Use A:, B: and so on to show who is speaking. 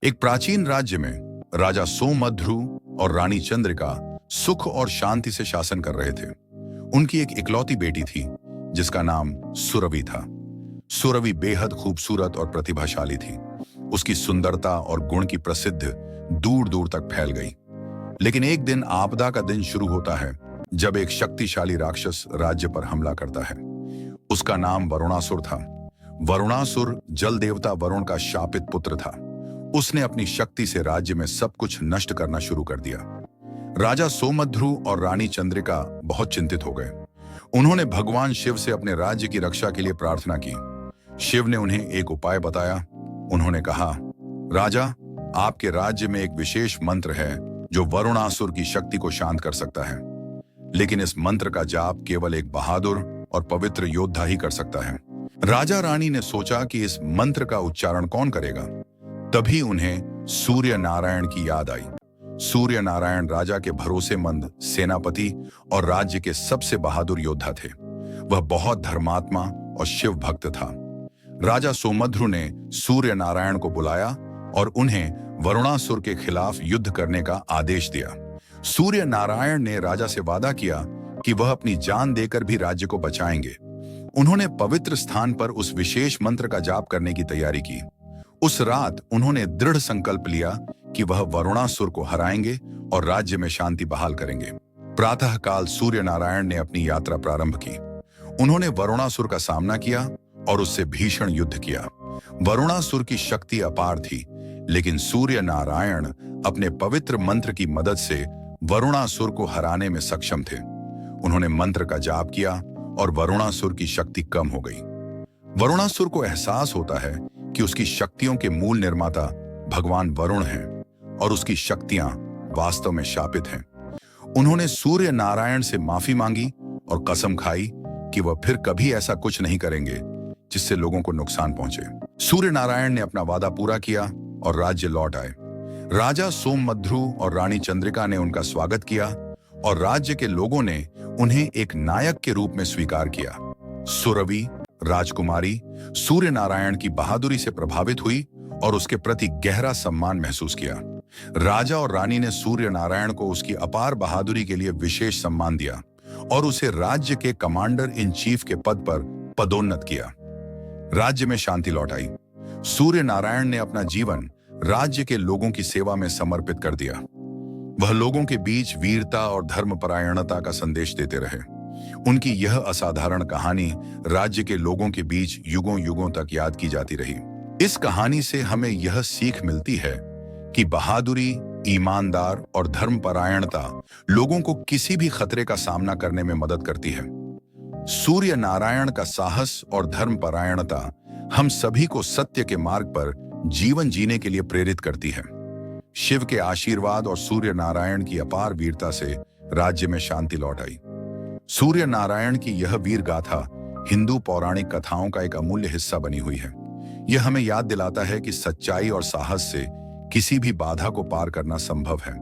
A: एक प्राचीन राज्य में राजा सोमध्रु और रानी चंद्रिका सुख और शांति से शासन कर रहे थे। उनकी एक इकलौती बेटी थी जिसका नाम सुरभि था। सुरभि बेहद खूबसूरत और प्रतिभाशाली थी। उसकी सुंदरता और गुण की प्रसिद्धि दूर दूर तक फैल गई। लेकिन एक दिन आपदा का दिन शुरू होता है जब एक शक्तिशाली राक्षस राज्य पर हमला करता है। उसका नाम वरुणासुर था। वरुणासुर जल देवता वरुण का शापित पुत्र था। उसने अपनी शक्ति से राज्य में सब कुछ नष्ट करना शुरू कर दिया। राजा सोमध्रु और रानी चंद्रिका बहुत चिंतित हो गए। उन्होंने भगवान शिव से अपने राज्य की रक्षा के लिए प्रार्थना की। शिव ने उन्हें एक उपाय बताया। उन्होंने कहा, राजा, आपके राज्य में एक विशेष मंत्र है जो वरुणासुर की शक्ति को शांत कर सकता है। लेकिन इस मंत्र का जाप केवल एक बहादुर और पवित्र योद्धा ही कर सकता है। राजा रानी ने सोचा कि इस मंत्र का उच्चारण कौन करेगा। तभी उन्हें सूर्य नारायण की याद आई। सूर्य नारायण राजा के भरोसेमंद सेनापति और राज्य के सबसे बहादुर योद्धा थे। वह बहुत धर्मात्मा और शिव भक्त था। राजा सोमध्रु ने सूर्य नारायण को बुलाया और उन्हें वरुणासुर के खिलाफ युद्ध करने का आदेश दिया। सूर्य नारायण ने राजा से वादा किया कि वह अपनी जान देकर भी राज्य को बचाएंगे। उन्होंने पवित्र स्थान पर उस विशेष मंत्र का जाप करने की तैयारी की। उस रात उन्होंने दृढ़ संकल्प लिया कि वह वरुणासुर को हराएंगे और राज्य में शांति बहाल करेंगे। प्रातःकाल सूर्य नारायण ने अपनी यात्रा प्रारंभ की। उन्होंने वरुणासुर का सामना किया और उससे भीषण युद्ध किया। वरुणासुर की शक्ति अपार थी, लेकिन सूर्य नारायण अपने पवित्र मंत्र की मदद से वरुणासुर को हराने में सक्षम थे। उन्होंने मंत्र का जाप किया और वरुणासुर की शक्ति कम हो गई। वरुणासुर को एहसास होता है कि उसकी शक्तियों के मूल निर्माता भगवान वरुण हैं और उसकी शक्तियां वास्तव में शापित हैं। उन्होंने सूर्य नारायण से माफी मांगी और कसम खाई कि वह फिर कभी ऐसा कुछ नहीं करेंगे जिससे लोगों को नुकसान पहुंचे। सूर्य नारायण ने अपना वादा पूरा किया और राज्य लौट आए। राजा सोमध्रु और रानी चंद्रिका ने उनका स्वागत किया और राज्य के लोगों ने उन्हें एक नायक के रूप में स्वीकार किया। सुरभि राजकुमारी सूर्य नारायण की बहादुरी से प्रभावित हुई और उसके प्रति गहरा सम्मान महसूस किया। राजा और रानी ने सूर्य नारायण को उसकी अपार बहादुरी के लिए विशेष सम्मान दिया और उसे राज्य के कमांडर इन चीफ के पद पर पदोन्नत किया। राज्य में शांति लौट आई। सूर्य नारायण ने अपना जीवन राज्य के लोगों की सेवा में समर्पित कर दिया। वह लोगों के बीच वीरता और धर्मपरायणता का संदेश देते रहे। उनकी यह असाधारण कहानी राज्य के लोगों के बीच युगों युगों तक याद की जाती रही। इस कहानी से हमें यह सीख मिलती है कि बहादुरी, ईमानदार और धर्मपरायणता लोगों को किसी भी खतरे का सामना करने में मदद करती है। सूर्य नारायण का साहस और धर्मपरायणता हम सभी को सत्य के मार्ग पर जीवन जीने के लिए प्रेरित करती है। शिव के आशीर्वाद और सूर्य नारायण की अपार वीरता से राज्य में शांति लौट आई। सूर्य नारायण की यह वीर गाथा हिंदू पौराणिक कथाओं का एक अमूल्य हिस्सा बनी हुई है। यह हमें याद दिलाता है कि सच्चाई और साहस से किसी भी बाधा को पार करना संभव है।